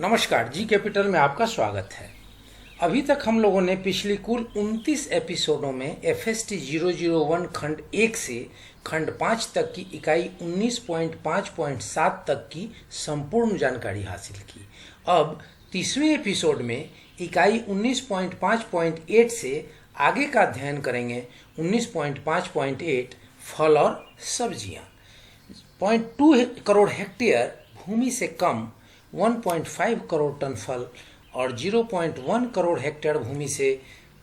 नमस्कार, G capital में आपका स्वागत है। अभी तक हम लोगों ने पिछली कुल 29 एपिसोडों में FST 001 खंड 1 से खंड 5 तक की इकाई 19.5.7 तक की संपूर्ण जानकारी हासिल की। अब 30वें एपिसोड में इकाई 19.5.8 से आगे का अध्ययन करेंगे। 19.5.8 फल और सब्जियां। 0.2 करोड़ हेक्टेयर भूमि से कम 1.5 करोड़ टन फल और 0.1 करोड़ हेक्टेयर भूमि से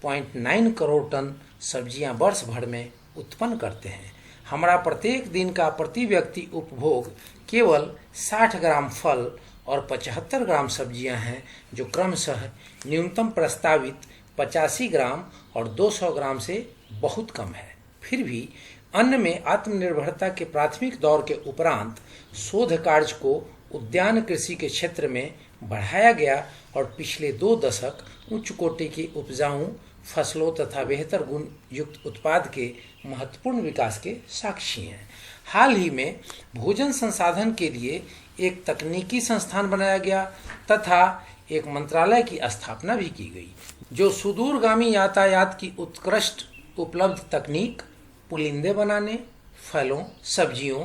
0.9 करोड़ टन सब्जियां वर्ष भर में उत्पन्न करते हैं। हमारा प्रत्येक दिन का प्रति व्यक्ति उपभोग केवल 60 ग्राम फल और 75 ग्राम सब्जियां हैं, जो क्रमशः न्यूनतम प्रस्तावित 85 ग्राम और 200 ग्राम से बहुत कम है। फिर भी अन्न में आत्मनिर्भरता के प्राथमिक दौर के उपरांत शोध कार्य को उद्यान कृषि के क्षेत्र में बढ़ाया गया और पिछले 2 दशक उच्च कोटि की उपजाऊ फसलों तथा बेहतर गुण युक्त उत्पाद के महत्वपूर्ण विकास के साक्षी हैं। हाल ही में भोजन संसाधन के लिए एक तकनीकी संस्थान बनाया गया तथा एक मंत्रालय की स्थापना भी की गई, जो सुदूरगामी यातायात की उत्कृष्ट उपलब्ध तकनीक, पुलिंदे बनाने, फलों, सब्जियों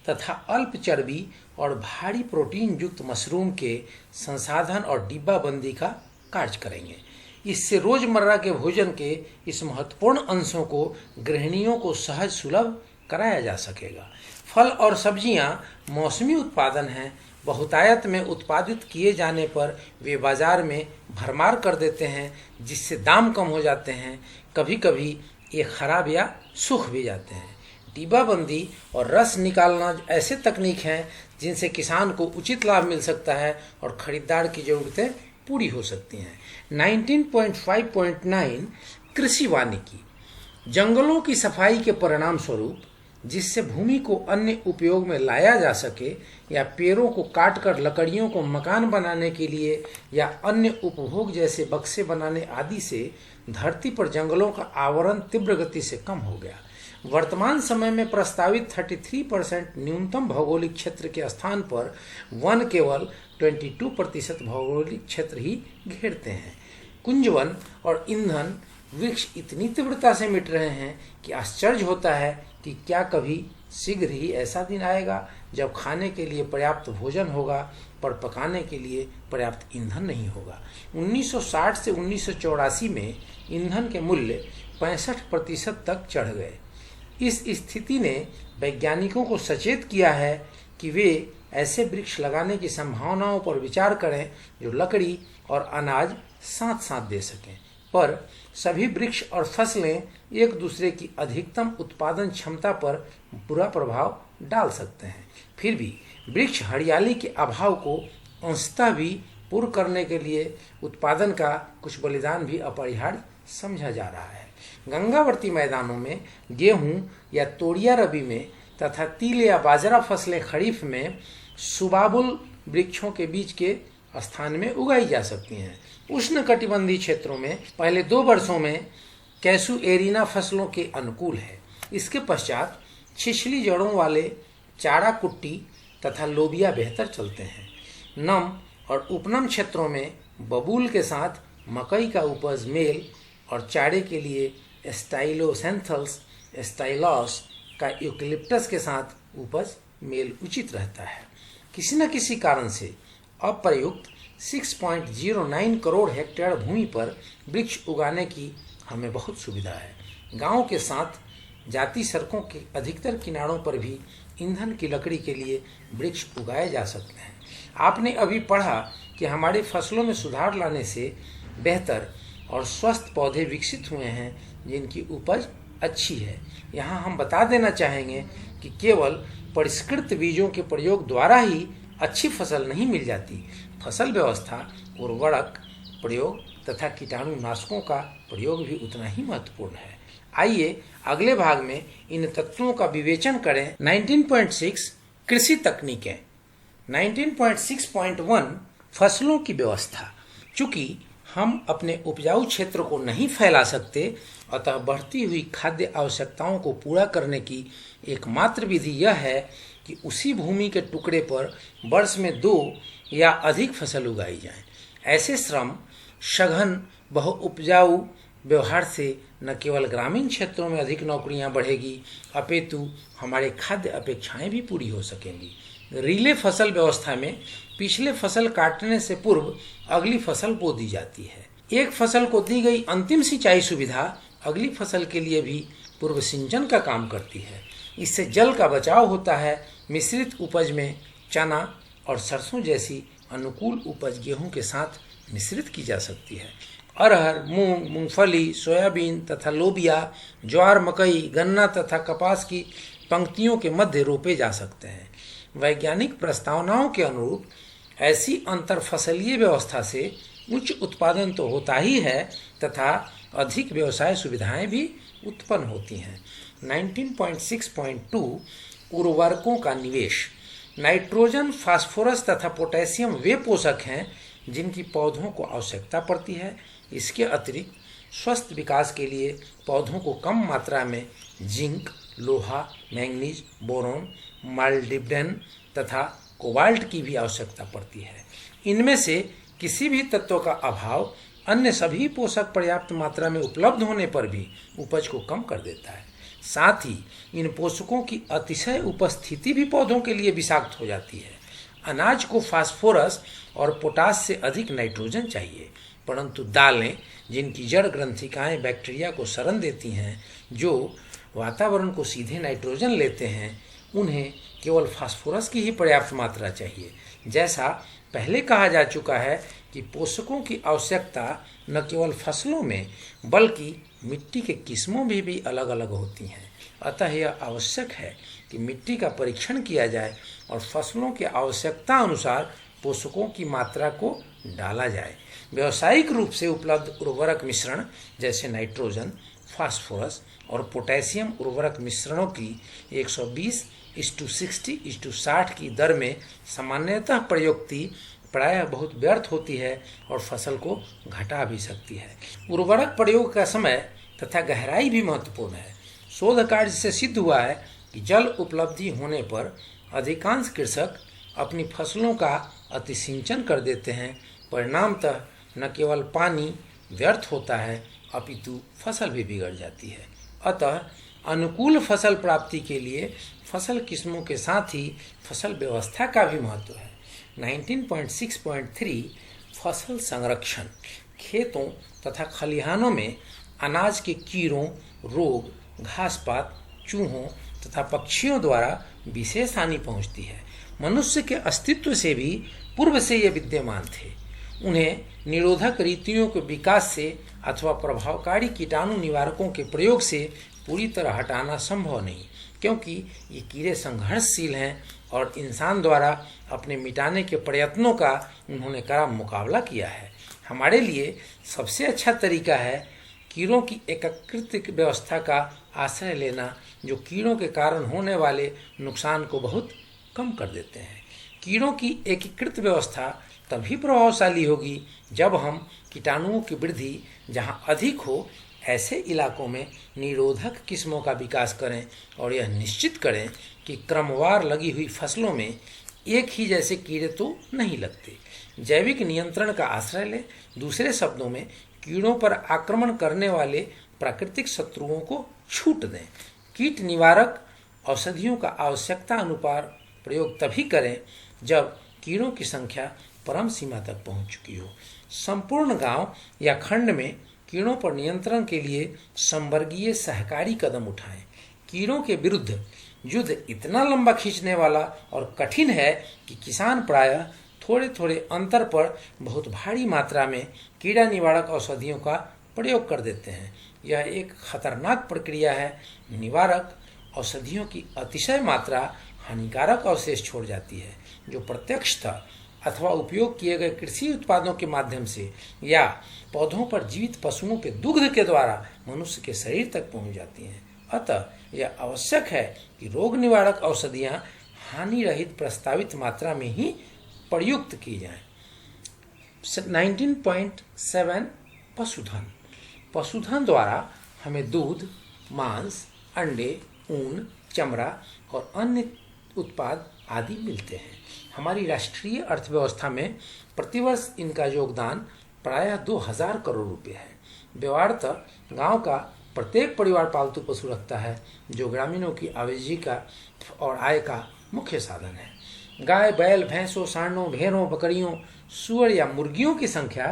तथा अल्प चर्बी और भारी प्रोटीन युक्त मशरूम के संसाधन और डिब्बाबंदी का कार्य करेंगे। इससे रोजमर्रा के भोजन के इस महत्वपूर्ण अंशों को गृहिणियों को सहज सुलभ कराया जा सकेगा। फल और सब्जियां मौसमी उत्पादन हैं। बहुतायत में उत्पादित किए जाने पर वे बाजार में भरमार कर देते हैं, जिससे दाम कम हो जाते हैं। कभी कभी ये खराब या सूख भी जाते हैं। डिब्बाबंदी और रस निकालना ऐसे तकनीक हैं जिनसे किसान को उचित लाभ मिल सकता है और खरीदार की जरूरतें पूरी हो सकती हैं। 19.5.9 कृषि वानिकी। जंगलों की सफाई के परिणाम स्वरूप, जिससे भूमि को अन्य उपयोग में लाया जा सके या पेड़ों को काटकर लकड़ियों को मकान बनाने के लिए या अन्य उपभोग जैसे बक्से बनाने आदि से धरती पर जंगलों का आवरण तीव्र गति से कम हो गया। वर्तमान समय में प्रस्तावित 33% न्यूनतम भौगोलिक क्षेत्र के स्थान पर वन केवल 22% भौगोलिक क्षेत्र ही घेरते हैं। कुंजवन और ईंधन वृक्ष इतनी तीव्रता से मिट रहे हैं कि आश्चर्य होता है कि क्या कभी शीघ्र ही ऐसा दिन आएगा जब खाने के लिए पर्याप्त भोजन होगा पर पकाने के लिए पर्याप्त ईंधन नहीं होगा। 1960 से 1984 में ईंधन के मूल्य 65% तक चढ़ गए। इस स्थिति ने वैज्ञानिकों को सचेत किया है कि वे ऐसे वृक्ष लगाने की संभावनाओं पर विचार करें जो लकड़ी और अनाज साथ साथ दे सकें। पर सभी वृक्ष और फसलें एक दूसरे की अधिकतम उत्पादन क्षमता पर बुरा प्रभाव डाल सकते हैं। फिर भी वृक्ष हरियाली के अभाव को अंशतः भी पूर्ण करने के लिए उत्पादन का कुछ बलिदान भी अपरिहार्य समझा जा रहा है। गंगावर्ती मैदानों में गेहूं या तोड़िया रबी में तथा तिल या बाजरा फसलें खरीफ में सुबाबुल वृक्षों के बीच के स्थान में उगाई जा सकती हैं। उष्णकटिबंधीय क्षेत्रों में पहले 2 वर्षों में कैसुएरिना फसलों के अनुकूल है। इसके पश्चात छिछली जड़ों वाले चारा कुट्टी तथा लोबिया बेहतर चलते हैं। नम और उपनम क्षेत्रों में बबूल के साथ मकई का उपज मेल और चारे के लिए स्टाइलोसेंथल्स स्टाइलॉस का यूकेलिप्टस के साथ उपज मेल उचित रहता है। किसी न किसी कारण से अप्रयुक्त 6.09 करोड़ हेक्टेयर भूमि पर वृक्ष उगाने की हमें बहुत सुविधा है। गांव के साथ जाती सड़कों के अधिकतर किनारों पर भी ईंधन की लकड़ी के लिए वृक्ष उगाए जा सकते हैं। आपने अभी पढ़ा कि हमारे फसलों में सुधार लाने से बेहतर और स्वस्थ पौधे विकसित हुए हैं जिनकी उपज अच्छी है। यहाँ हम बता देना चाहेंगे कि केवल परिष्कृत बीजों के प्रयोग द्वारा ही अच्छी फसल नहीं मिल जाती। फसल व्यवस्था, उर्वरक प्रयोग तथा कीटाणुनाशकों का प्रयोग भी उतना ही महत्वपूर्ण है। आइए अगले भाग में इन तत्वों का विवेचन करें। 19.6 कृषि तकनीकें। 19.6.1 फसलों की व्यवस्था। चूंकि हम अपने उपजाऊ क्षेत्र को नहीं फैला सकते, अतः बढ़ती हुई खाद्य आवश्यकताओं को पूरा करने की एकमात्र विधि यह है कि उसी भूमि के टुकड़े पर वर्ष में 2 या अधिक फसल उगाई जाए। ऐसे श्रम सघन बहुउपजाऊ व्यवहार से न केवल ग्रामीण क्षेत्रों में अधिक नौकरियां बढ़ेगी, अपितु हमारे खाद्य अपेक्षाएं भी पूरी हो सकेंगी। रिले फसल व्यवस्था में पिछले फसल काटने से पूर्व अगली फसल बो दी जाती है। एक फसल को दी गई अंतिम सिंचाई सुविधा अगली फसल के लिए भी पूर्व सिंचन का काम करती है। इससे जल का बचाव होता है। मिश्रित उपज में चना और सरसों जैसी अनुकूल उपज गेहूं के साथ मिश्रित की जा सकती है। अरहर, मूंग, मूंगफली, सोयाबीन तथा लोबिया, ज्वार, मकई, गन्ना तथा कपास की पंक्तियों के मध्य रोपे जा सकते हैं। वैज्ञानिक प्रस्तावनाओं के अनुरूप ऐसी अंतरफसलीय व्यवस्था से उच्च उत्पादन तो होता ही है तथा अधिक व्यवसाय सुविधाएं भी उत्पन्न होती हैं। 19.6.2 उर्वरकों का निवेश। नाइट्रोजन, फास्फोरस तथा पोटेशियम वे पोषक हैं जिनकी पौधों को आवश्यकता पड़ती है। इसके अतिरिक्त स्वस्थ विकास के लिए पौधों को कम मात्रा में जिंक, लोहा, मैंगनीज, बोरोन, माल्डिब्डेन तथा कोबाल्ट की भी आवश्यकता पड़ती है। इनमें से किसी भी तत्व का अभाव अन्य सभी पोषक पर्याप्त मात्रा में उपलब्ध होने पर भी उपज को कम कर देता है। साथ ही इन पोषकों की अतिशय उपस्थिति भी पौधों के लिए विषाक्त हो जाती है। अनाज को फास्फोरस और पोटास से अधिक नाइट्रोजन चाहिए, परंतु दालें जिनकी जड़ ग्रंथिकाएं बैक्टीरिया को शरण देती हैं, जो वातावरण को सीधे नाइट्रोजन लेते हैं, उन्हें केवल फास्फोरस की ही पर्याप्त मात्रा चाहिए। जैसा पहले कहा जा चुका है कि पोषकों की आवश्यकता न केवल फसलों में बल्कि मिट्टी के किस्मों में भी अलग अलग होती हैं। अतः यह आवश्यक है कि मिट्टी का परीक्षण किया जाए और फसलों की आवश्यकता अनुसार पोषकों की मात्रा को डाला जाए। व्यावसायिक रूप से उपलब्ध उर्वरक मिश्रण जैसे नाइट्रोजन, फास्फोरस और पोटेशियम उर्वरक मिश्रणों की 120:60:60 की दर में सामान्यतः प्रयुक्ति प्रायः बहुत व्यर्थ होती है और फसल को घटा भी सकती है। उर्वरक प्रयोग का समय तथा गहराई भी महत्वपूर्ण है। शोध कार्य से सिद्ध हुआ है कि जल उपलब्धि होने पर अधिकांश कृषक अपनी फसलों का अतिसिंचन कर देते हैं। परिणामतः न केवल पानी व्यर्थ होता है अपितु फसल भी बिगड़ जाती है। अतः अनुकूल फसल प्राप्ति के लिए फसल किस्मों के साथ ही फसल व्यवस्था का भी महत्व है। 19.6.3 फसल संरक्षण। खेतों तथा खलिहानों में अनाज के कीड़ों, रोग, घासपात, चूहों तथा पक्षियों द्वारा विशेष हानि पहुंचती है। मनुष्य के अस्तित्व से भी पूर्व से ये विद्यमान थे। उन्हें निरोधक रीतियों के विकास से अथवा प्रभावकारी कीटाणु निवारकों के प्रयोग से पूरी तरह हटाना संभव नहीं, क्योंकि ये कीड़े संघर्षशील हैं और इंसान द्वारा अपने मिटाने के प्रयत्नों का उन्होंने कड़ा मुकाबला किया है। हमारे लिए सबसे अच्छा तरीका है कीड़ों की एकीकृत व्यवस्था का आश्रय लेना, जो कीड़ों के कारण होने वाले नुकसान को बहुत कम कर देते हैं। कीड़ों की एकीकृत व्यवस्था तभी प्रभावशाली होगी जब हम कीटाणुओं की वृद्धि जहाँ अधिक हो ऐसे इलाकों में निरोधक किस्मों का विकास करें और यह निश्चित करें कि क्रमवार लगी हुई फसलों में एक ही जैसे कीड़े तो नहीं लगते। जैविक नियंत्रण का आश्रय लें। दूसरे शब्दों में कीड़ों पर आक्रमण करने वाले प्राकृतिक शत्रुओं को छूट दें। कीट निवारक औषधियों का आवश्यकता अनुसार प्रयोग तभी करें जब कीड़ों की संख्या परम सीमा तक पहुंच चुकी हो। संपूर्ण गांव या खंड में कीड़ों पर नियंत्रण के लिए संवर्गीय सहकारी कदम उठाएं। कीड़ों के विरुद्ध युद्ध इतना लंबा खींचने वाला और कठिन है कि किसान प्रायः थोड़े थोड़े अंतर पर बहुत भारी मात्रा में कीड़ा निवारक औषधियों का प्रयोग कर देते हैं। यह एक खतरनाक प्रक्रिया है। निवारक औषधियों की अतिशय मात्रा हानिकारक अवशेष छोड़ जाती है, जो प्रत्यक्षतः अथवा उपयोग किए गए कृषि उत्पादों के माध्यम से या पौधों पर जीवित पशुओं के दुग्ध के द्वारा मनुष्य के शरीर तक पहुंच जाती हैं। अतः यह आवश्यक है कि रोग निवारक औषधियां हानि रहित प्रस्तावित मात्रा में ही प्रयुक्त की जाएं। 19.7 पशुधन। पशुधन द्वारा हमें दूध, मांस, अंडे, ऊन, चमड़ा और अन्य उत्पाद आदि मिलते हैं। हमारी राष्ट्रीय अर्थव्यवस्था में प्रतिवर्ष इनका योगदान प्रायः 2000 करोड़ रुपए है। व्यवहारतः गांव का प्रत्येक परिवार पालतू पशु रखता है, जो ग्रामीणों की आजीविका और आय का मुख्य साधन है। गाय, बैल, भैंसों, सांडों, भेड़ों, बकरियों, सूअर या मुर्गियों की संख्या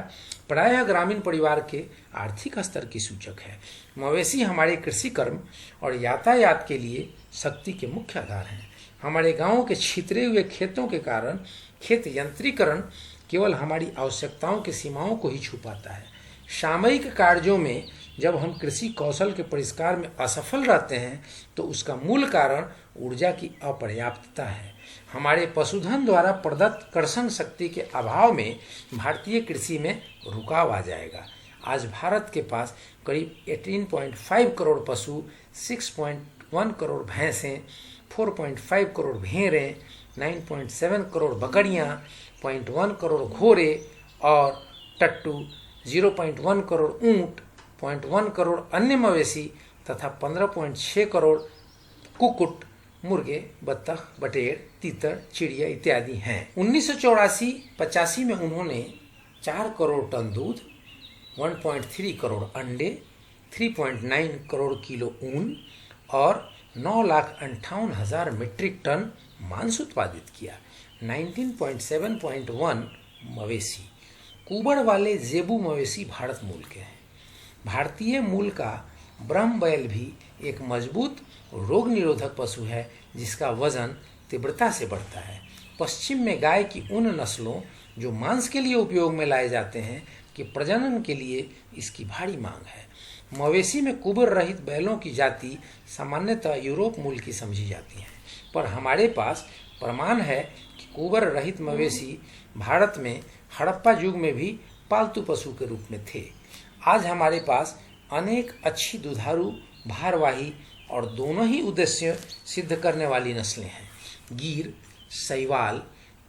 प्रायः ग्रामीण परिवार के आर्थिक स्तर की सूचक है। मवेशी हमारे कृषि कर्म और यातायात के लिए शक्ति के मुख्य आधार हैं। हमारे गांवों के छितरे हुए खेतों के कारण खेत यंत्रीकरण केवल हमारी आवश्यकताओं की सीमाओं को ही छू पाता है। सामयिक कार्यों में जब हम कृषि कौशल के परिष्कार में असफल रहते हैं तो उसका मूल कारण ऊर्जा की अपर्याप्तता है। हमारे पशुधन द्वारा प्रदत्त कर्षण शक्ति के अभाव में भारतीय कृषि में रुकाव आ जाएगा। आज भारत के पास करीब 18.5 करोड़ पशु, 6.1 करोड़ भैंसें, 4.5 करोड़ भेड़ें, 9.7 करोड़ बकरियां, 0.1 करोड़ घोड़े और टट्टू, 0.1 करोड़ ऊंट, 0.1 करोड़ अन्य मवेशी तथा 15.6 करोड़ कुक्कुट, मुर्गे, बत्तख, बटेर, तीतर, चिड़िया इत्यादि हैं। 1984-85 में उन्होंने 4 करोड़ टन दूध, 1.3 करोड़ अंडे, 3.9 करोड़ किलो ऊन और 9,58,000 मीट्रिक टन मांस उत्पादित किया। 19.7.1 मवेशी। कुबड़ वाले जेबू मवेशी भारत मूल के हैं। भारतीय मूल का ब्रह्म बैल भी एक मजबूत रोग निरोधक पशु है, जिसका वजन तीव्रता से बढ़ता है। पश्चिम में गाय की उन नस्लों जो मांस के लिए उपयोग में लाए जाते हैं कि प्रजनन के लिए इसकी भारी मांग है। मवेशी में कुबर रहित बैलों की जाति सामान्यतः यूरोप मूल की समझी जाती है, पर हमारे पास प्रमाण है कि कुबर रहित मवेशी भारत में हड़प्पा युग में भी पालतू पशु के रूप में थे। आज हमारे पास अनेक अच्छी दुधारू, भारवाही और दोनों ही उद्देश्य सिद्ध करने वाली नस्लें हैं। गीर, सहीवाल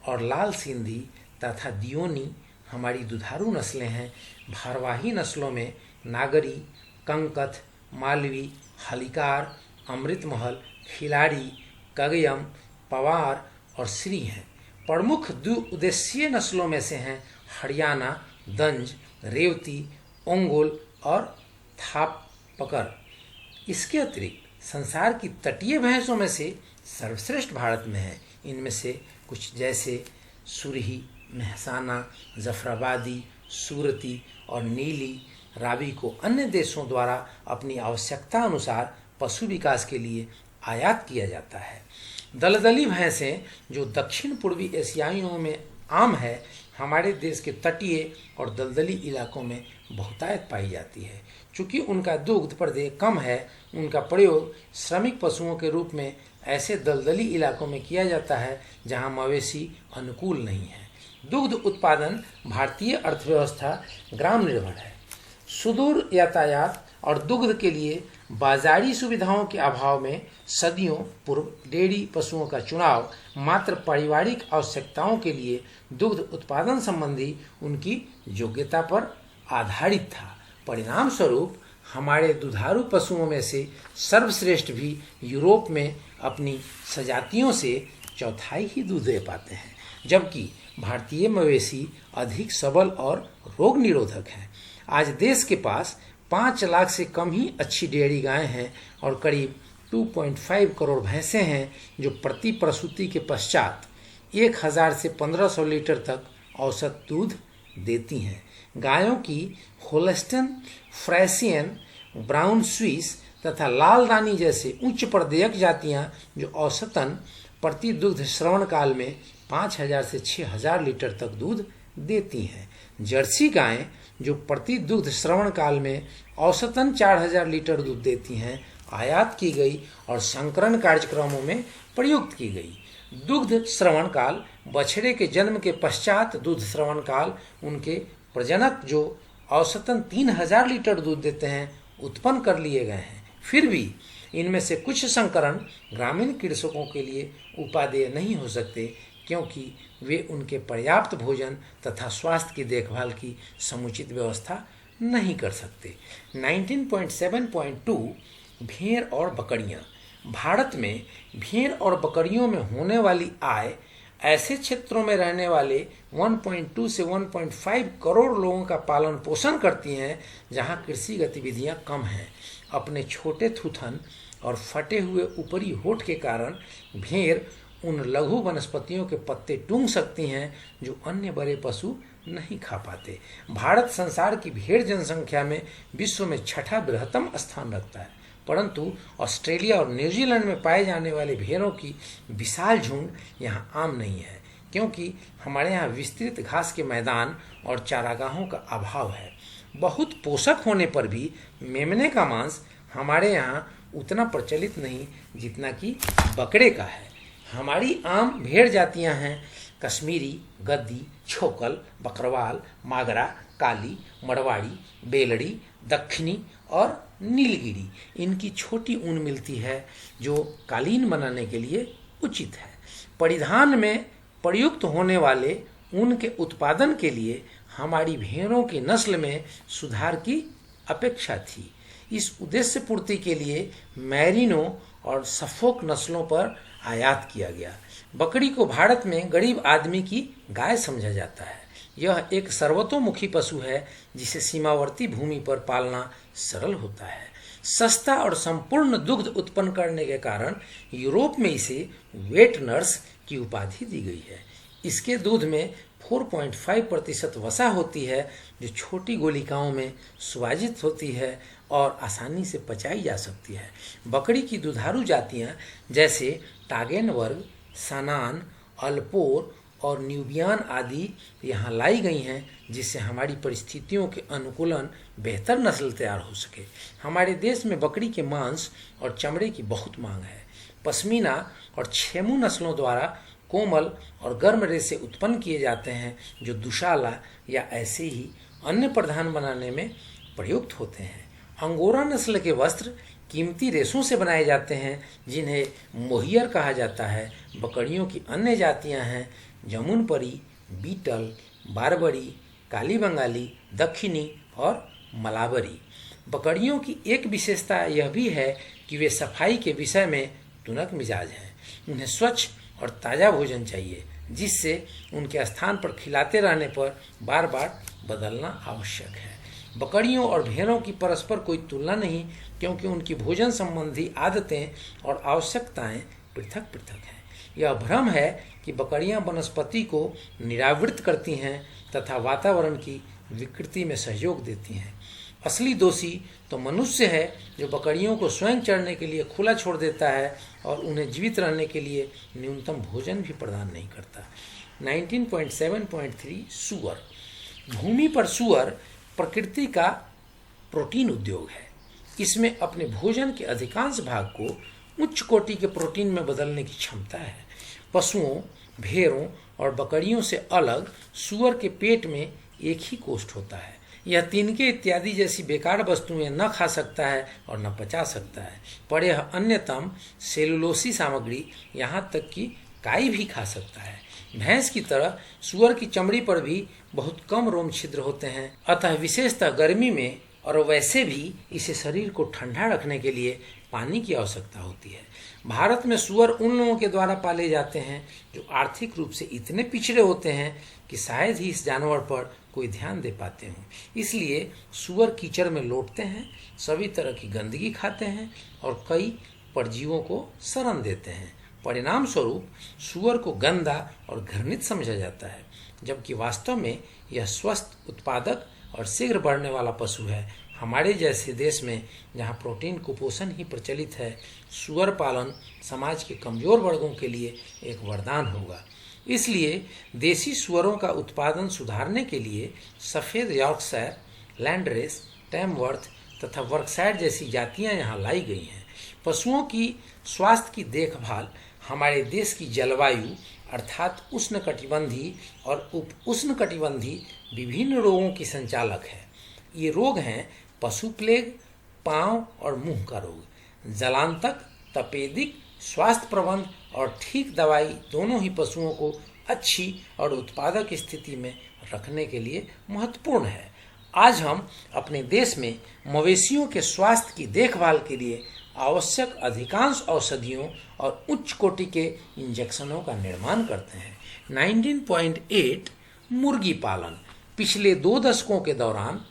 और लाल सिंधी तथा दियोनी हमारी दुधारू नस्लें हैं। भारवाही नस्लों में नागरी, कंकथ, मालवी, हलिकार, अमृतमहल, खिलाड़ी, कगयम, पवार और श्री हैं। प्रमुख द्विउद्देशीय नस्लों में से हैं हरियाणा, दंज, रेवती, ओंगोल और थापकर। इसके अतिरिक्त संसार की तटीय भैंसों में से सर्वश्रेष्ठ भारत में है। इनमें से कुछ जैसे सुरही, मेहसाना, जफराबादी, सूरती और नीली रावी को अन्य देशों द्वारा अपनी आवश्यकता अनुसार पशु विकास के लिए आयात किया जाता है। दलदली भैंसें, जो दक्षिण पूर्वी एशियाइयों में आम है, हमारे देश के तटीय और दलदली इलाकों में बहुतायत पाई जाती है। चूँकि उनका दुग्ध प्रदेय कम है, उनका प्रयोग श्रमिक पशुओं के रूप में ऐसे दलदली इलाकों में किया जाता है जहां मवेशी अनुकूल नहीं है। दुग्ध उत्पादन भारतीय अर्थव्यवस्था ग्राम निर्भर है। सुदूर यातायात और दुग्ध के लिए बाजारी सुविधाओं के अभाव में सदियों पूर्व डेयरी पशुओं का चुनाव मात्र पारिवारिक आवश्यकताओं के लिए दुग्ध उत्पादन संबंधी उनकी योग्यता पर आधारित था। परिणाम स्वरूप हमारे दुधारू पशुओं में से सर्वश्रेष्ठ भी यूरोप में अपनी सजातियों से चौथाई ही दूध दे पाते हैं, जबकि भारतीय मवेशी अधिक सबल और रोग निरोधक हैं। आज देश के पास 5 लाख से कम ही अच्छी डेयरी गायें हैं और करीब 2.5 करोड़ भैंसें हैं, जो प्रति प्रसूति के पश्चात 1000 से 1500 लीटर तक औसत दूध देती हैं। गायों की होल्स्टीन, फ्रैसियन, ब्राउन स्विस तथा लाल रानी जैसे उच्च प्रदेयक जातियां, जो औसतन प्रति दुग्ध श्रवण काल में 5000 से 6000 लीटर तक दूध देती हैं। जर्सी गायें, जो प्रति दुग्ध श्रवण काल में औसतन 4000 लीटर दूध देती हैं, आयात की गई और संकरण कार्यक्रमों में प्रयुक्त की गई। दुग्ध श्रवण काल बछड़े के जन्म के पश्चात दूध श्रवण काल उनके प्रजनक, जो औसतन 3000 लीटर दूध देते हैं, उत्पन्न कर लिए गए हैं। फिर भी इनमें से कुछ संकरण ग्रामीण कृषकों के लिए उपादेय नहीं हो सकते, क्योंकि वे उनके पर्याप्त भोजन तथा स्वास्थ्य की देखभाल की समुचित व्यवस्था नहीं कर सकते। 19.7.2 भेड़ और बकरियां। भारत में भेड़ और बकरियों में होने वाली आय ऐसे क्षेत्रों में रहने वाले 1.2 से 1.5 करोड़ लोगों का पालन पोषण करती हैं जहां कृषि गतिविधियां कम हैं। अपने छोटे थूथन और फटे हुए ऊपरी होठ के कारण भेड़ उन लघु वनस्पतियों के पत्ते टूंग सकती हैं जो अन्य बड़े पशु नहीं खा पाते। भारत संसार की भेड़ जनसंख्या में विश्व में छठा बृहत्तम स्थान रखता है, परंतु ऑस्ट्रेलिया और न्यूजीलैंड में पाए जाने वाले भेड़ों की विशाल झुंड यहाँ आम नहीं है, क्योंकि हमारे यहाँ विस्तृत घास के मैदान और चारागाहों का अभाव है। बहुत पोषक होने पर भी मेमने का मांस हमारे यहाँ उतना प्रचलित नहीं जितना कि बकरे का है। हमारी आम भेड़ जातियाँ हैं कश्मीरी, गद्दी, छोकल, बकरवाल, मागरा, काली, मरवाड़ी, बेलड़ी, दक्षिणी और नीलगिरी। इनकी छोटी ऊन मिलती है जो कालीन बनाने के लिए उचित है। परिधान में प्रयुक्त होने वाले ऊन के उत्पादन के लिए हमारी भेड़ों की नस्ल में सुधार की अपेक्षा थी। इस उद्देश्य पूर्ति के लिए मैरिनो और सफोक नस्लों पर आयात किया गया। बकरी को भारत में गरीब आदमी की गाय समझा जाता है। यह एक सर्वतोमुखी पशु है जिसे सीमावर्ती भूमि पर पालना सरल होता है। सस्ता और संपूर्ण दुग्ध उत्पन्न करने के कारण यूरोप में इसे वेट नर्स की उपाधि दी गई है। इसके दूध में 4.5% वसा होती है जो छोटी गोलिकाओं में सुवाजित होती है और आसानी से पचाई जा सकती है। बकरी की दुधारू जातियां जैसे टागेन वर्ग, सानान, अल्पोर और न्यूबियान आदि यहाँ लाई गई हैं जिससे हमारी परिस्थितियों के अनुकूलन बेहतर नस्ल तैयार हो सके। हमारे देश में बकरी के मांस और चमड़े की बहुत मांग है। पश्मीना और छेमू नस्लों द्वारा कोमल और गर्म रेशे उत्पन्न किए जाते हैं जो दुशाला या ऐसे ही अन्य प्रधान बनाने में प्रयुक्त होते हैं। अंगोरा नस्ल के वस्त्र कीमती रेशों से बनाए जाते हैं जिन्हें मोहियर कहा जाता है। बकरियों की अन्य जातियां हैं जमुनपरी, बीटल, बारबरी, काली बंगाली, दक्षिणी और मलाबरी। बकरियों की एक विशेषता यह भी है कि वे सफाई के विषय में तुनक मिजाज हैं। उन्हें स्वच्छ और ताज़ा भोजन चाहिए जिससे उनके स्थान पर खिलाते रहने पर बार बार बदलना आवश्यक है। बकरियों और भेड़ों की परस्पर कोई तुलना नहीं, क्योंकि उनकी भोजन संबंधी आदतें और आवश्यकताएं पृथक पृथक हैं। यह भ्रम है कि बकरियां वनस्पति को निरावृत करती हैं तथा वातावरण की विकृति में सहयोग देती हैं। असली दोषी तो मनुष्य है जो बकरियों को स्वयं चरने के लिए खुला छोड़ देता है और उन्हें जीवित रहने के लिए न्यूनतम भोजन भी प्रदान नहीं करता। 19.7.3 सूअर। भूमि पर सूअर प्रकृति का प्रोटीन उद्योग है। इसमें अपने भोजन के अधिकांश भाग को उच्च कोटि के प्रोटीन में बदलने की क्षमता है। पशुओं, भेड़ों और बकरियों से अलग सूअर के पेट में एक ही कोष्ठ होता है। यह तिनके इत्यादि जैसी बेकार वस्तुएं न खा सकता है और न पचा सकता है, पर यह अन्यतम सेलुलोसी सामग्री यहाँ तक कि काई भी खा सकता है। भैंस की तरह सूअर की चमड़ी पर भी बहुत कम रोम छिद्र होते हैं, अतः विशेषतः गर्मी में और वैसे भी इसे शरीर को ठंडा रखने के लिए पानी की आवश्यकता होती है। भारत में सूअर उन लोगों के द्वारा पाले जाते हैं जो आर्थिक रूप से इतने पिछड़े होते हैं कि शायद ही इस जानवर पर कोई ध्यान दे पाते हों। इसलिए सूअर कीचड़ में लौटते हैं, सभी तरह की गंदगी खाते हैं और कई परजीवों को शरण देते हैं। परिणाम स्वरूप सूअर को गंदा और घृणित समझा जाता है, जबकि वास्तव में यह स्वस्थ, उत्पादक और शीघ्र बढ़ने वाला पशु है। हमारे जैसे देश में जहाँ प्रोटीन कुपोषण ही प्रचलित है, सूअर पालन समाज के कमजोर वर्गों के लिए एक वरदान होगा। इसलिए देसी सूअरों का उत्पादन सुधारने के लिए सफ़ेद यॉर्कशायर, लैंडरेस, टैमवर्थ तथा वर्कशायर जैसी जातियां यहाँ लाई गई हैं। पशुओं की स्वास्थ्य की देखभाल हमारे देश की जलवायु अर्थात उष्णकटिबंधी और उप उष्णकटिबंधी विभिन्न रोगों की संचालक है। ये रोग हैं पशु प्लेग, पाँव और मुंह का रोग, जलांतक, तपेदिक, स्वास्थ्य प्रबंध और ठीक दवाई दोनों ही पशुओं को अच्छी और उत्पादक स्थिति में रखने के लिए महत्वपूर्ण है। आज हम अपने देश में मवेशियों के स्वास्थ्य की देखभाल के लिए आवश्यक अधिकांश औषधियों और उच्च कोटि के इंजेक्शनों का निर्माण करते हैं। 19.8 मुर्गी पालन। पिछले 2 दशकों के दौरान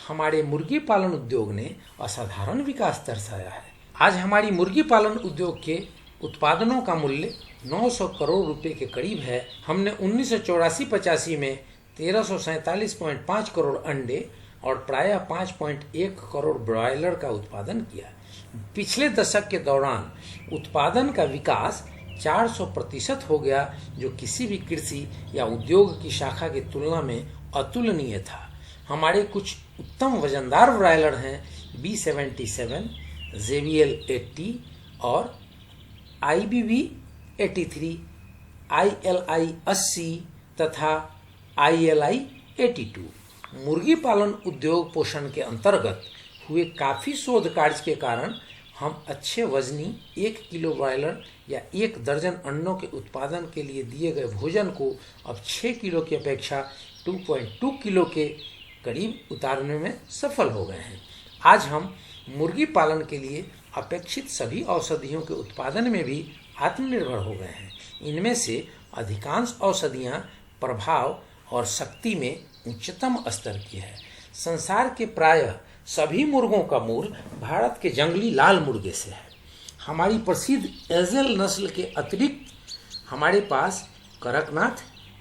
हमारे मुर्गी पालन उद्योग ने असाधारण विकास दर्शाया है। आज हमारी मुर्गी पालन उद्योग के उत्पादनों का मूल्य 900 करोड़ रुपए के करीब है। हमने 1984-85 में 1347.5 करोड़ अंडे और प्रायः 5.1 करोड़ ब्रॉयलर का उत्पादन किया। पिछले दशक के दौरान उत्पादन का विकास 400% हो गया, जो किसी भी कृषि या उद्योग की शाखा की तुलना में अतुलनीय था। हमारे कुछ उत्तम वजनदार ब्रॉयलर हैं B77, JVL 80 और IBB 83, ILI 80 तथा ILI 82। मुर्गी पालन उद्योग पोषण के अंतर्गत हुए काफ़ी शोध कार्य के कारण हम अच्छे वजनी 1 किलो ब्रॉयलर या 1 दर्जन अंडों के उत्पादन के लिए दिए गए भोजन को अब 6 किलो की अपेक्षा 2.2 किलो के करीब उतारने में सफल हो गए हैं। आज हम मुर्गी पालन के लिए अपेक्षित सभी औषधियों के उत्पादन में भी आत्मनिर्भर हो गए हैं। इनमें से अधिकांश औषधियाँ प्रभाव और शक्ति में उच्चतम स्तर की है। संसार के प्रायः सभी मुर्गों का मूल भारत के जंगली लाल मुर्गे से है। हमारी प्रसिद्ध एजेल नस्ल के अतिरिक्त हमारे पास कड़कनाथ,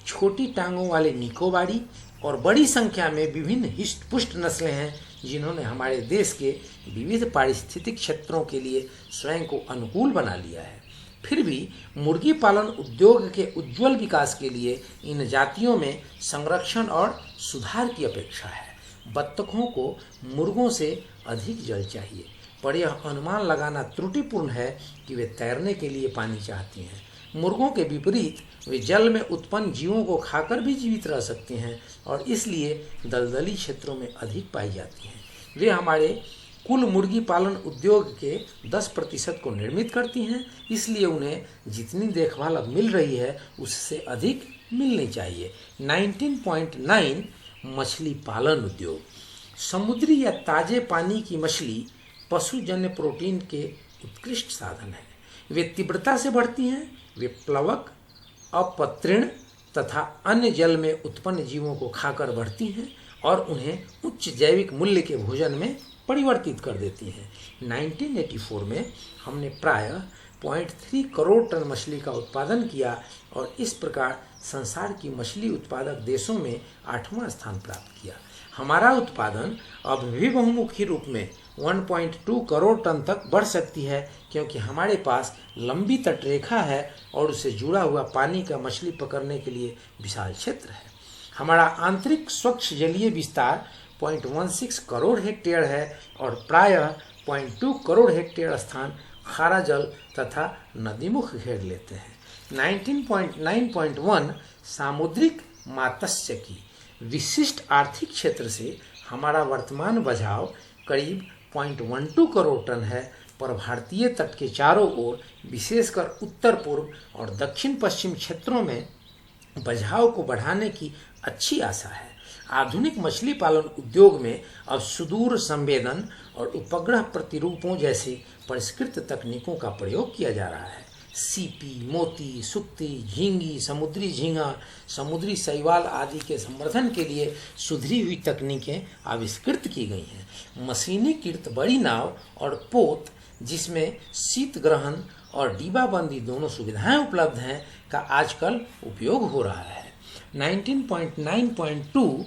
छोटी टांगों वाले निकोबारी और बड़ी संख्या में विभिन्न हिष्ट-पुष्ट नस्लें हैं, जिन्होंने हमारे देश के विविध पारिस्थितिक क्षेत्रों के लिए स्वयं को अनुकूल बना लिया है। फिर भी मुर्गी पालन उद्योग के उज्जवल विकास के लिए इन जातियों में संरक्षण और सुधार की अपेक्षा है। बत्तखों को मुर्गों से अधिक जल चाहिए, पर यह अनुमान लगाना त्रुटिपूर्ण है कि वे तैरने के लिए पानी चाहती हैं। मुर्गों के विपरीत वे जल में उत्पन्न जीवों को खाकर भी जीवित रह सकती हैं और इसलिए दलदली क्षेत्रों में अधिक पाई जाती हैं। वे हमारे कुल मुर्गी पालन उद्योग के 10% को निर्मित करती हैं, इसलिए उन्हें जितनी देखभाल अब मिल रही है उससे अधिक मिलनी चाहिए। 19.9 मछली पालन उद्योग। समुद्री या ताजे पानी की मछली पशुजन्य प्रोटीन के उत्कृष्ट साधन है। वे तीव्रता से बढ़ती हैं। वे प्लवक, अपतृण तथा अन्य जल में उत्पन्न जीवों को खाकर बढ़ती हैं और उन्हें उच्च जैविक मूल्य के भोजन में परिवर्तित कर देती हैं। 1984 में हमने प्रायः 0.3 करोड़ टन मछली का उत्पादन किया और इस प्रकार संसार की मछली उत्पादक देशों में 8वां स्थान प्राप्त किया। हमारा उत्पादन अब भी बहुमुखी रूप में 1.2 करोड़ टन तक बढ़ सकती है, क्योंकि हमारे पास लंबी तटरेखा है और उससे जुड़ा हुआ पानी का मछली पकड़ने के लिए विशाल क्षेत्र है। हमारा आंतरिक स्वच्छ जलीय विस्तार 0.16 करोड़ हेक्टेयर है और प्रायः 0.2 करोड़ हेक्टेयर स्थान खारा जल तथा नदीमुख घेर लेते हैं। 19.9.1 सामुद्रिक मत्स्यिकी। विशिष्ट आर्थिक क्षेत्र से हमारा वर्तमान बचाव करीब 0.12 करोड़ टन है, पर भारतीय तट के चारों ओर विशेषकर उत्तर पूर्व और दक्षिण पश्चिम क्षेत्रों में बचाव को बढ़ाने की अच्छी आशा है। आधुनिक मछली पालन उद्योग में अब सुदूर संवेदन और उपग्रह प्रतिरूपों जैसे परिष्कृत तकनीकों का प्रयोग किया जा रहा है। सीपी, मोती, सुक्ति, झींगी, समुद्री झींगा, समुद्री शैवाल आदि के संवर्धन के लिए सुधरी हुई तकनीकें आविष्कृत की गई हैं। मशीनीकृत बड़ी नाव और पोत, जिसमें शीत ग्रहण और डिब्बाबंदी दोनों सुविधाएं उपलब्ध हैं, का आजकल उपयोग हो रहा है। 19.9.2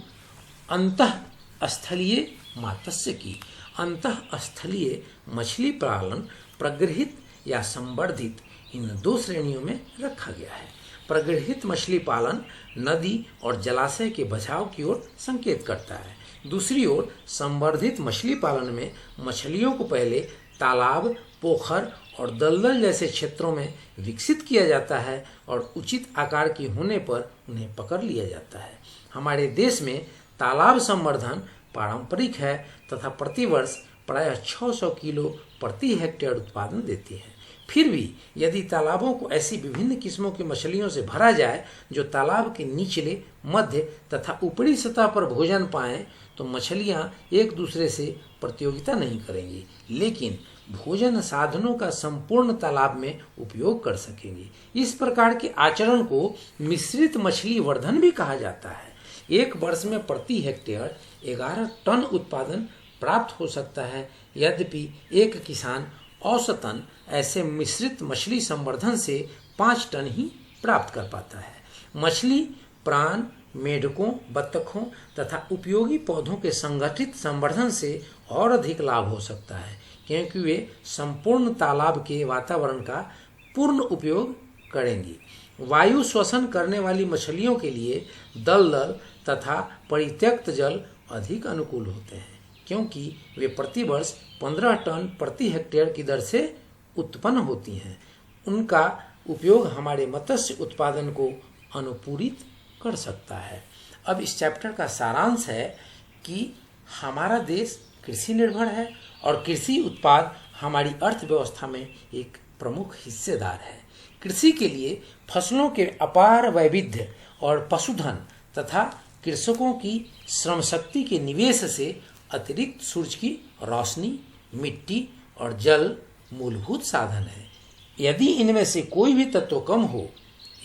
अंतःस्थलीय मत्स्यिकी। अंतःस्थलीय मछली पालन प्रगृहित या संवर्धित, इन 2 श्रेणियों में रखा गया है। प्रगृहित मछली पालन नदी और जलाशय के बचाव की ओर संकेत करता है। दूसरी ओर संवर्धित मछली पालन में मछलियों को पहले तालाब, पोखर और दलदल जैसे क्षेत्रों में विकसित किया जाता है और उचित आकार की होने पर उन्हें पकड़ लिया जाता है। हमारे देश में तालाब संवर्धन पारंपरिक है तथा प्रतिवर्ष प्रायः 600 किलो प्रति हेक्टेयर उत्पादन देती है। फिर भी यदि तालाबों को ऐसी विभिन्न किस्मों की मछलियों से भरा जाए जो तालाब के निचले, मध्य तथा ऊपरी सतह पर भोजन पाएं, तो मछलियां एक दूसरे से प्रतियोगिता नहीं करेंगी, लेकिन भोजन साधनों का संपूर्ण तालाब में उपयोग कर सकेंगे। इस प्रकार के आचरण को मिश्रित मछली वर्धन भी कहा जाता है। एक वर्ष में प्रति हेक्टेयर 11 टन उत्पादन प्राप्त हो सकता है। यद्यपि एक किसान औसतन ऐसे मिश्रित मछली संवर्धन से 5 टन ही प्राप्त कर पाता है। मछली प्राण, मेढकों, बत्तखों तथा उपयोगी पौधों के संगठित संवर्धन से और अधिक लाभ हो सकता है, क्योंकि वे संपूर्ण तालाब के वातावरण का पूर्ण उपयोग करेंगी। वायु श्वसन करने वाली मछलियों के लिए दलदल तथा परित्यक्त जल अधिक अनुकूल होते हैं, क्योंकि वे प्रतिवर्ष 15 टन प्रति हेक्टेयर की दर से उत्पन्न होती हैं। उनका उपयोग हमारे मत्स्य उत्पादन को अनुपूरित कर सकता है। अब इस चैप्टर का सारांश है कि हमारा देश कृषि निर्भर है और कृषि उत्पाद हमारी अर्थव्यवस्था में एक प्रमुख हिस्सेदार है। कृषि के लिए फसलों के अपार वैविध्य और पशुधन तथा कृषकों की श्रम शक्ति के निवेश से अतिरिक्त सूरज की रोशनी, मिट्टी और जल मूलभूत साधन है। यदि इनमें से कोई भी तत्व कम हो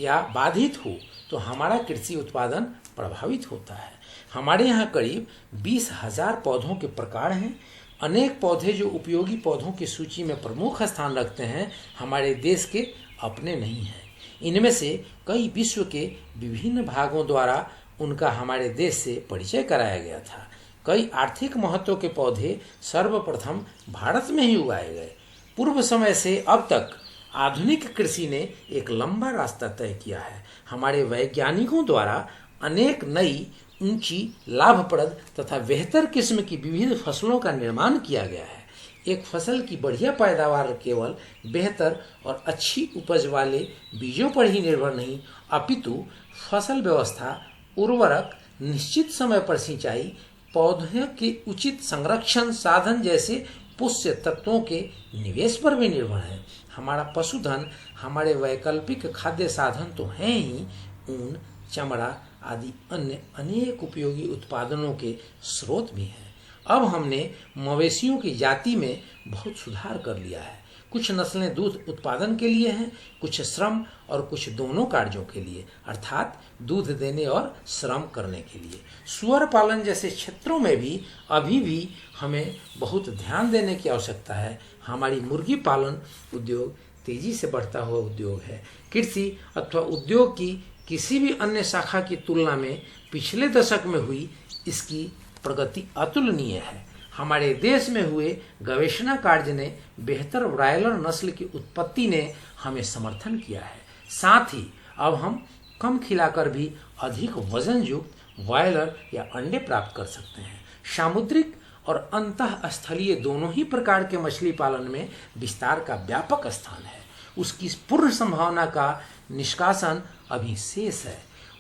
या बाधित हो तो हमारा कृषि उत्पादन प्रभावित होता है। हमारे यहाँ करीब 20,000 पौधों के प्रकार हैं। अनेक पौधे जो उपयोगी पौधों की सूची में प्रमुख स्थान रखते हैं हमारे देश के अपने नहीं हैं। इनमें से कई विश्व के विभिन्न भागों द्वारा उनका हमारे देश से परिचय कराया गया था। कई आर्थिक महत्व के पौधे सर्वप्रथम भारत में ही उगाए गए। पूर्व समय से अब तक आधुनिक कृषि ने एक लंबा रास्ता तय किया है। हमारे वैज्ञानिकों द्वारा अनेक नई, ऊंची, लाभप्रद तथा बेहतर किस्म की विविध फसलों का निर्माण किया गया है। एक फसल की बढ़िया पैदावार केवल बेहतर और अच्छी उपज वाले बीजों पर ही निर्भर नहीं, अपितु फसल व्यवस्था, उर्वरक, निश्चित समय पर सिंचाई, पौधों के उचित संरक्षण साधन जैसे पुष्य तत्वों के निवेश पर भी निर्भर है। हमारा पशुधन हमारे वैकल्पिक खाद्य साधन तो हैं ही, ऊन, चमड़ा आदि अन्य अनेक उपयोगी उत्पादनों के स्रोत भी हैं। अब हमने मवेशियों की जाति में बहुत सुधार कर लिया है। कुछ नस्लें दूध उत्पादन के लिए हैं, कुछ श्रम और कुछ दोनों कार्यों के लिए, अर्थात दूध देने और श्रम करने के लिए। सुअर पालन जैसे क्षेत्रों में भी अभी भी हमें बहुत ध्यान देने की आवश्यकता है। हमारी मुर्गी पालन उद्योग तेजी से बढ़ता हुआ उद्योग है। कृषि अथवा उद्योग की किसी भी अन्य शाखा की तुलना में पिछले दशक में हुई इसकी प्रगति अतुलनीय है। हमारे देश में हुए गवेषणा कार्य ने बेहतर ब्रायलर नस्ल की उत्पत्ति ने हमें समर्थन किया है। साथ ही अब हम कम खिलाकर भी अधिक वजन युक्त ब्रायलर या अंडे प्राप्त कर सकते हैं। सामुद्रिक और अंतःस्थलीय दोनों ही प्रकार के मछली पालन में विस्तार का व्यापक स्थान है। उसकी पूर्ण संभावना का निष्कासन अभी शेष है।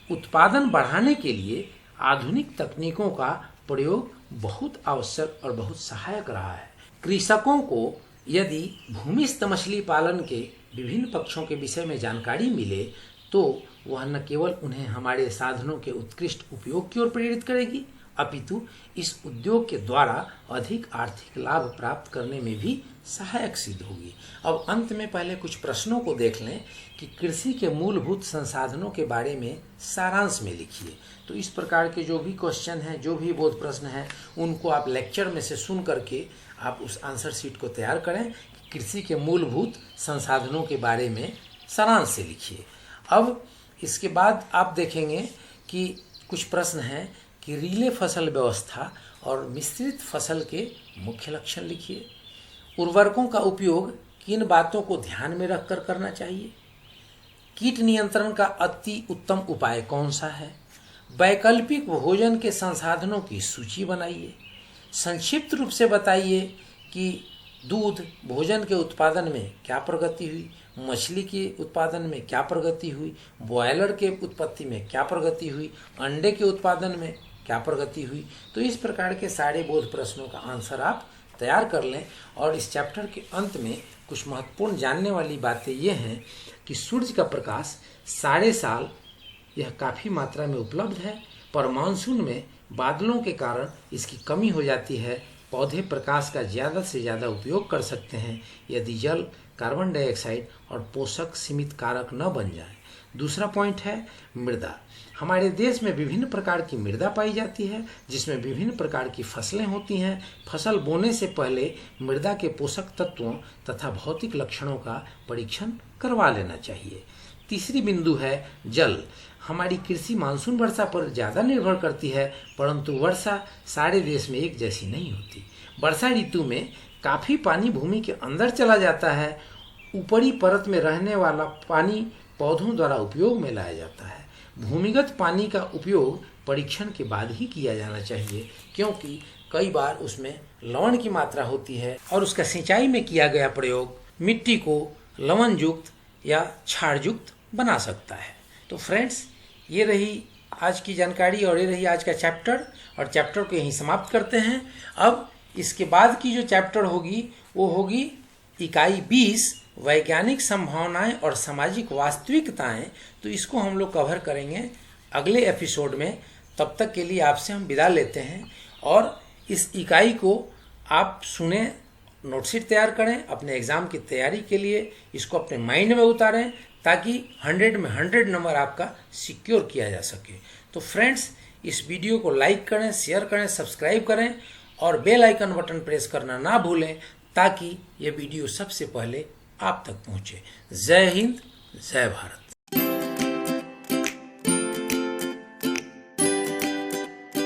उत्पादन बढ़ाने के लिए आधुनिक तकनीकों का प्रयोग बहुत आवश्यक और बहुत सहायक रहा है। कृषकों को यदि भूमिस्थ मछली पालन के विभिन्न पक्षों के विषय में जानकारी मिले तो वह न केवल उन्हें हमारे साधनों के उत्कृष्ट उपयोग की ओर प्रेरित करेगी, अपितु इस उद्योग के द्वारा अधिक आर्थिक लाभ प्राप्त करने में भी सहायक सिद्ध होगी। अब अंत में पहले कुछ प्रश्नों को देख लें कि कृषि के मूलभूत संसाधनों के बारे में सारांश में लिखिए। तो इस प्रकार के जो भी क्वेश्चन हैं, जो भी बोध प्रश्न हैं, उनको आप लेक्चर में से सुन करके आप उस आंसर शीट को तैयार करें। कृषि के मूलभूत संसाधनों के बारे में सारांश से लिखिए। अब इसके बाद आप देखेंगे कि कुछ प्रश्न हैं कि रिले फसल व्यवस्था और मिश्रित फसल के मुख्य लक्षण लिखिए। उर्वरकों का उपयोग किन बातों को ध्यान में रखकर करना चाहिए? कीट नियंत्रण का अति उत्तम उपाय कौन सा है? वैकल्पिक भोजन के संसाधनों की सूची बनाइए। संक्षिप्त रूप से बताइए कि दूध भोजन के उत्पादन में क्या प्रगति हुई, मछली के उत्पादन में क्या प्रगति हुई, ब्रॉयलर के उत्पत्ति में क्या प्रगति हुई, अंडे के उत्पादन में क्या प्रगति हुई। तो इस प्रकार के सारे बोध प्रश्नों का आंसर आप तैयार कर लें। और इस चैप्टर के अंत में कुछ महत्वपूर्ण जानने वाली बातें ये हैं कि सूर्य का प्रकाश सारे साल यह काफ़ी मात्रा में उपलब्ध है, पर मानसून में बादलों के कारण इसकी कमी हो जाती है। पौधे प्रकाश का ज़्यादा से ज़्यादा उपयोग कर सकते हैं यदि जल, कार्बन डाइऑक्साइड और पोषक सीमित कारक न बन जाए। दूसरा पॉइंट है मृदा। हमारे देश में विभिन्न प्रकार की मृदा पाई जाती है जिसमें विभिन्न प्रकार की फसलें होती हैं। फसल बोने से पहले मृदा के पोषक तत्वों तथा भौतिक लक्षणों का परीक्षण करवा लेना चाहिए। तीसरी बिंदु है जल। हमारी कृषि मानसून वर्षा पर ज़्यादा निर्भर करती है, परंतु वर्षा सारे देश में एक जैसी नहीं होती। वर्षा ऋतु में काफ़ी पानी भूमि के अंदर चला जाता है। ऊपरी परत में रहने वाला पानी पौधों द्वारा उपयोग में लाया जाता है। भूमिगत पानी का उपयोग परीक्षण के बाद ही किया जाना चाहिए, क्योंकि कई बार उसमें लवण की मात्रा होती है और उसका सिंचाई में किया गया प्रयोग मिट्टी को लवण युक्त या क्षार युक्त बना सकता है। तो फ्रेंड्स, ये रही आज की जानकारी और ये रही आज का चैप्टर, और चैप्टर को यहीं समाप्त करते हैं। अब इसके बाद की जो चैप्टर होगी वो होगी इकाई 20 वैज्ञानिक संभावनाएं और सामाजिक वास्तविकताएं। तो इसको हम लोग कवर करेंगे अगले एपिसोड में। तब तक के लिए आपसे हम विदा लेते हैं, और इस इकाई को आप सुने, नोटशीट तैयार करें, अपने एग्ज़ाम की तैयारी के लिए इसको अपने माइंड में उतारें, ताकि 100 में 100 नंबर आपका सिक्योर किया जा सके। तो फ्रेंड्स, इस वीडियो को लाइक करें, शेयर करें, सब्सक्राइब करें और बेल आइकन बटन प्रेस करना ना भूलें, ताकि ये वीडियो सबसे पहले आप तक पहुँचे। जय हिंद, जय भारत।